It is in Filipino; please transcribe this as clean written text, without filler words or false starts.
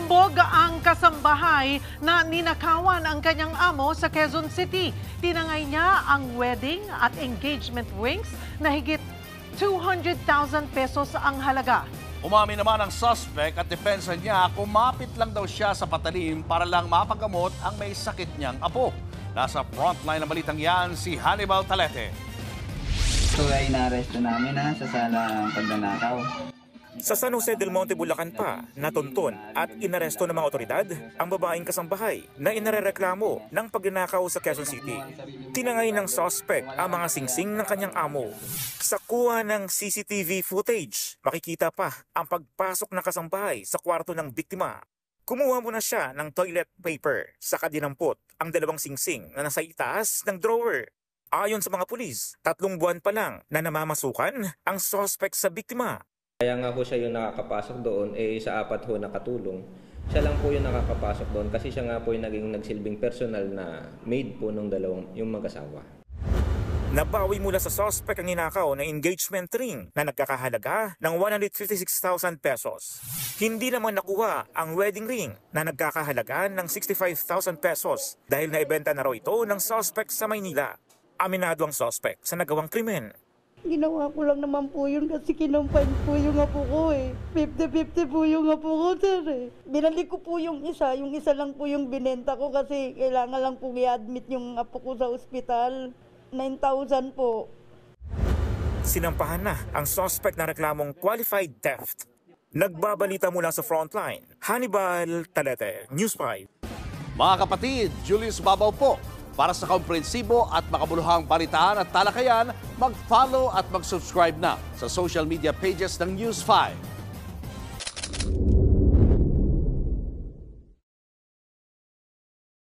Lumambog ang kasambahay na ninakawan ang kanyang amo sa Quezon City. Tinangay niya ang wedding at engagement rings na higit 200,000 pesos ang halaga. Umamin naman ang suspect at depensa niya, kumapit lang daw siya sa patalim para lang mapagamot ang may sakit niyang apo. Nasa frontline ng balitang yan si Hannibal Talete. Ito ay inaresto namin sa sala pagnanakaw. Sa San Jose del Monte, Bulacan pa, natuntun at inaresto ng mga otoridad ang babaeng kasambahay na inarereklamo ng pagnanakaw sa Quezon City. Tinangay ng suspect ang mga singsing ng kanyang amo. Sa kuha ng CCTV footage, makikita pa ang pagpasok ng kasambahay sa kwarto ng biktima. Kumuha muna siya ng toilet paper, saka dinampot ang dalawang singsing na nasa itaas ng drawer. Ayon sa mga pulis, 3 buwan pa lang na namamasukan ang suspect sa biktima. Kaya nga po siya yung nakakapasok doon, sa 4 ho na katulong. Siya lang po yung nakakapasok doon kasi siya nga po yung naging nagsilbing personal na maid po ng yung mag-asawa. Nabawi mula sa suspect ang ninakaw na engagement ring na nagkakahalaga ng 156,000 pesos. Hindi naman nakuha ang wedding ring na nagkakahalaga ng 65,000 pesos dahil naibenta na raw ito ng suspect sa Maynila. Aminado ang suspect sa nagawang krimen. Ginawa ko lang naman po yun kasi kinumpain po yung apo ko 50-50 po yung apo ko, sir Binalik ko po yung isa lang po yung binenta ko kasi kailangan lang po i-admit yung apo ko sa ospital. 9,000 po. Sinampahan na ang suspect na reklamong qualified theft. Nagbabalita mula sa frontline, Hannibal Talete, News 5. Mga kapatid, Julius Babaw po. Para sa komprehensibo at makabuluhang balitaan at talakayan, mag-follow at mag-subscribe na sa social media pages ng News 5.